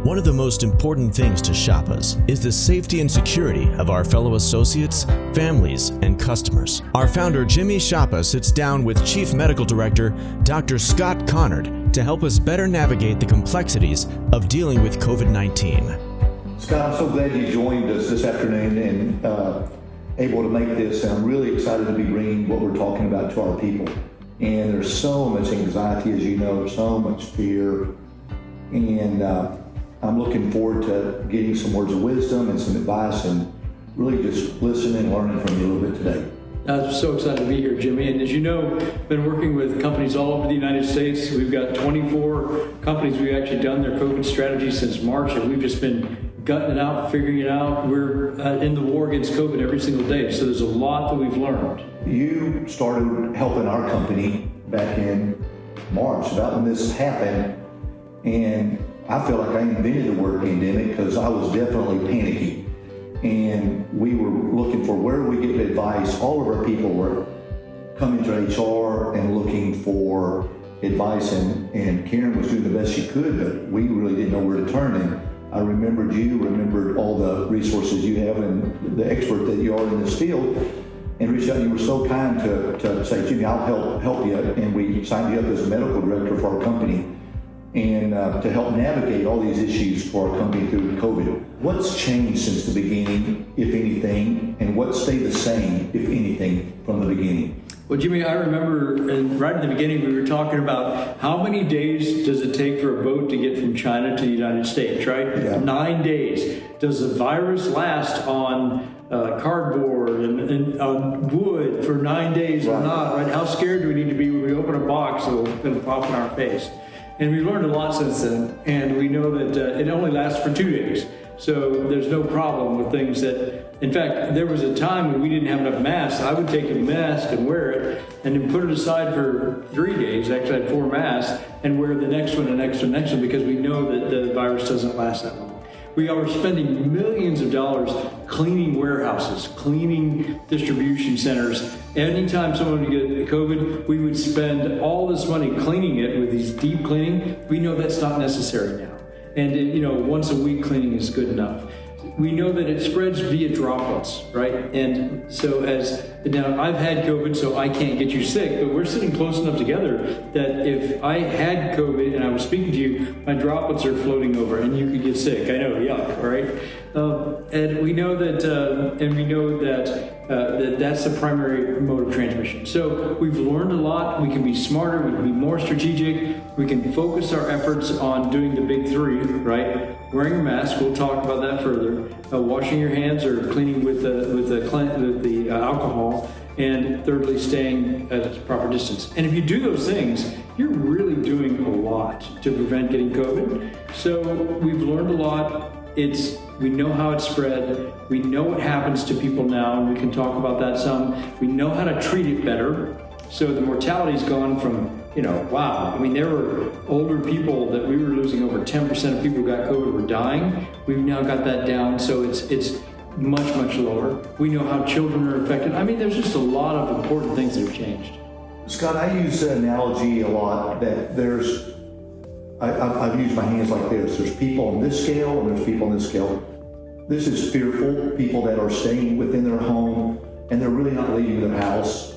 One of the most important things to Shoppa's is the safety and security of our fellow associates, families, and customers. Our founder, Jimmy Shoppa, sits down with Chief Medical Director, Dr. Scott Connard, to help us better navigate the complexities of dealing with COVID-19. Scott, I'm so glad you joined us this afternoon and able to make this. And I'm really excited to be bringing what we're talking about to our people. And there's so much anxiety, as you know, so much fear. And I'm looking forward to getting some words of wisdom and some advice and really just listening and learning from you a little bit today. I'm so excited to be here, Jimmy. And as you know, I've been working with companies all over the United States. We've got 24 companies we've actually done their COVID strategy since March, and we've just been gutting it out, figuring it out. We're in the war against COVID every single day, so there's a lot that we've learned. You started helping our company back in March, about when this happened, and I feel like I invented the word pandemic because I was definitely panicking. And we were looking for where we get advice. All of our people were coming to HR and looking for advice, and Karen was doing the best she could, but we really didn't know where to turn. And I remembered you, remembered all the resources you have and the expert that you are in this field, and reached out. You were so kind to say, Jimmy, I'll help you. And we signed you up as a medical director for our company, and to help navigate all these issues for our company through COVID. What's changed since the beginning, if anything, and what stayed the same, if anything, from the beginning? Well, Jimmy, I remember right at the beginning we were talking about how many days does it take for a boat to get from China to the United States, right? Yeah. 9 days. Does the virus last on cardboard and on wood for 9 days or not, right? How scared do we need to be when we open a box that'll pop in our face? And we've learned a lot since then, and we know that it only lasts for 2 days. So there's no problem with things that, in fact, there was a time when we didn't have enough masks. I would take a mask and wear it and then put it aside for 3 days. Actually, I had 4 masks and wear the next one, the next one, the next one, because we know that the virus doesn't last that long. We are spending millions of dollars cleaning warehouses, cleaning distribution centers. Anytime someone would get COVID, we would spend all this money cleaning it with these deep cleaning. We know that's not necessary now. And once a week cleaning is good enough. We know that it spreads via droplets, right? And so now I've had COVID, so I can't get you sick, but we're sitting close enough together that if I had COVID and I was speaking to you, my droplets are floating over and you could get sick. I know, yuck, right? And we know that that's the primary mode of transmission. So we've learned a lot. We can be smarter. We can be more strategic. We can focus our efforts on doing the big 3, right? Wearing a mask. We'll talk about that further. Washing your hands or cleaning with the alcohol, and thirdly, staying at a proper distance. And if you do those things, you're really doing a lot to prevent getting COVID. So we've learned a lot. We know how it's spread. We know what happens to people now, and we can talk about that some. We know how to treat it better. So the mortality's gone from, wow. I mean, there were older people that we were losing. Over 10% of people who got COVID were dying. We've now got that down, so it's much, much lower. We know how children are affected. I mean, there's just a lot of important things that have changed. Scott, I use the analogy a lot that I've used my hands like this. There's people on this scale and there's people on this scale. This is fearful, people that are staying within their home and they're really not leaving their house.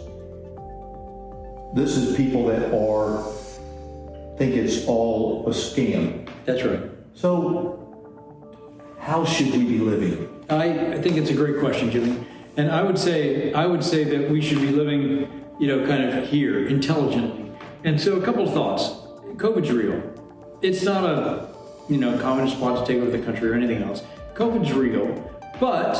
This is people that think it's all a scam. That's right. So how should we be living? I think it's a great question, Jimmy. And I would say that we should be living, kind of here, intelligently. And so a couple of thoughts. COVID's real. It's not a, communist plot to take over the country or anything else. COVID's real, but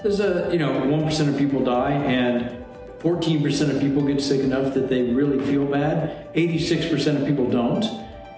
there's 1% of people die and 14% of people get sick enough that they really feel bad. 86% of people don't.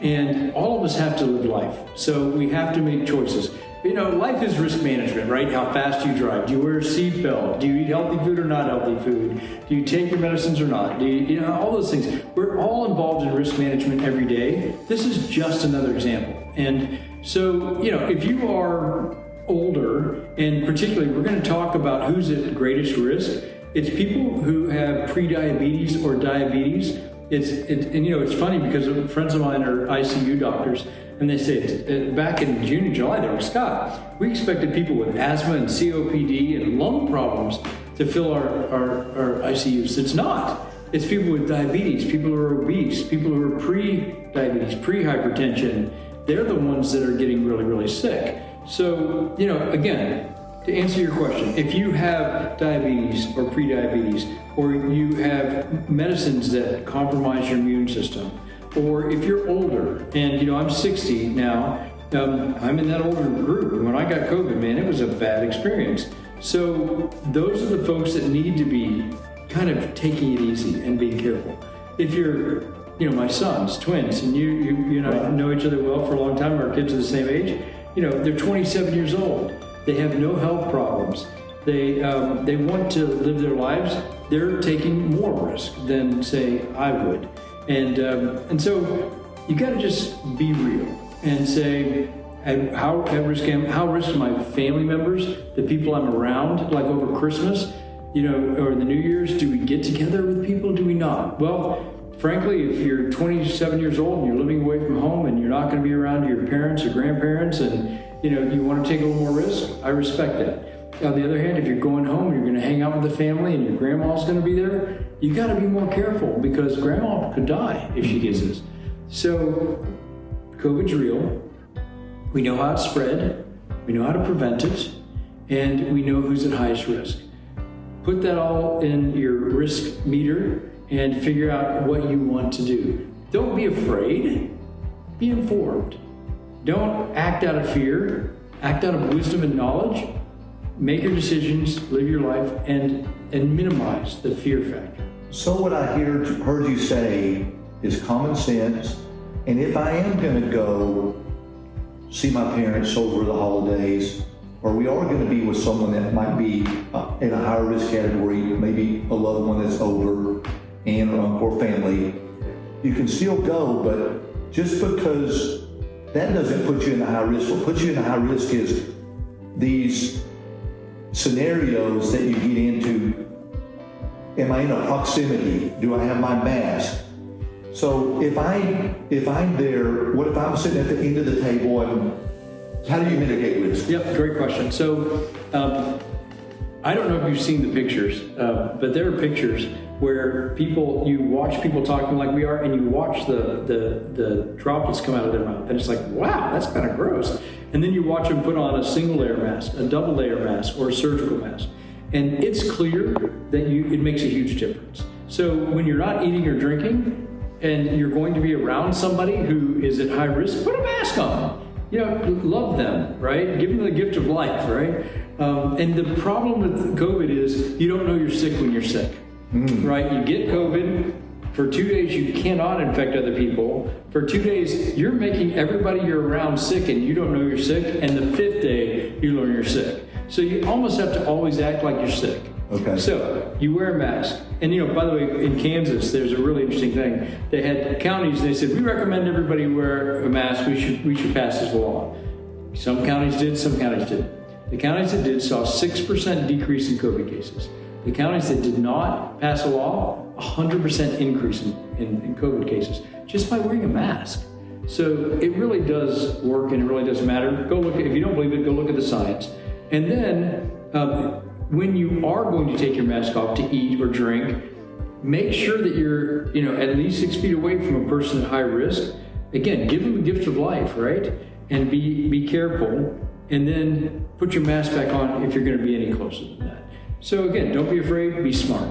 And all of us have to live life. So we have to make choices. Life is risk management, right? How fast you drive. Do you wear a seatbelt? Do you eat healthy food or not healthy food? Do you take your medicines or not? Do you all those things. We're all involved in risk management every day. This is just another example. And so, if you are older, and particularly we're going to talk about who's at greatest risk, it's people who have prediabetes or diabetes. It's funny because friends of mine are ICU doctors, and they say, back in June and July, they were, Scott, we expected people with asthma and COPD and lung problems to fill our ICUs. It's not. It's people with diabetes, people who are obese, people who are pre-diabetes, pre-hypertension. They're the ones that are getting really, really sick. So, again, to answer your question, if you have diabetes or pre-diabetes, or you have medicines that compromise your immune system, or if you're older, and I'm 60 now, I'm in that older group. And when I got COVID, man, it was a bad experience. So those are the folks that need to be kind of taking it easy and being careful. If you're, my sons, twins, and you know each other well for a long time, our kids are the same age, they're 27 years old. They have no health problems. They want to live their lives. They're taking more risk than, say, I would. And so you got to just be real and say, how at risk are my family members, the people I'm around, like over Christmas, or the New Year's? Do we get together with people? Do we not? Well, frankly, if you're 27 years old and you're living away from home and you're not going to be around your parents or grandparents, and you want to take a little more risk, I respect that. On the other hand, if you're going home and you're going to hang out with the family and your grandma's going to be there, you got to be more careful, because grandma could die if she gets this. So COVID's real. We know how it's spread. We know how to prevent it. And we know who's at highest risk. Put that all in your risk meter and figure out what you want to do. Don't be afraid. Be informed. Don't act out of fear. Act out of wisdom and knowledge. Make your decisions, live your life, and minimize the fear factor. So what I heard you say is common sense, and if I am going to go see my parents over the holidays, or we are going to be with someone that might be in a higher risk category, maybe a loved one that's older, aunt or uncle or family, you can still go, but just because that doesn't put you in a high risk, what puts you in a high risk is these scenarios that you get into. Am I in a proximity? Do I have my mask? So if I'm there, what if I'm sitting at the end of the table, and how do you mitigate risk? Yep, great question. So I don't know if you've seen the pictures, but there are pictures where you watch people talking like we are, and you watch the droplets come out of their mouth, and it's like, wow, that's kind of gross. And then you watch them put on a single layer mask, a double layer mask, or a surgical mask. And it's clear that it makes a huge difference. So when you're not eating or drinking, and you're going to be around somebody who is at high risk, put a mask on. Love them, right? Give them the gift of life, right? And the problem with COVID is you don't know you're sick when you're sick, right? You get COVID. For 2 days, you cannot infect other people. For 2 days, you're making everybody you're around sick, and you don't know you're sick. And the 5th day, you learn you're sick. So you almost have to always act like you're sick. Okay. So you wear a mask. And by the way, in Kansas, there's a really interesting thing. They had counties, they said, we recommend everybody wear a mask. We should pass this law. Some counties did, some counties didn't. The counties that did saw a 6% decrease in COVID cases. The counties that did not pass a law, 100% increase in COVID cases, just by wearing a mask. So it really does work, and it really does matter. If you don't believe it, go look at the science. And then when you are going to take your mask off to eat or drink, make sure that you're at least 6 feet away from a person at high risk. Again, give them the gift of life, right? And be careful, and then put your mask back on if you're going to be any closer than that. So again, don't be afraid, be smart.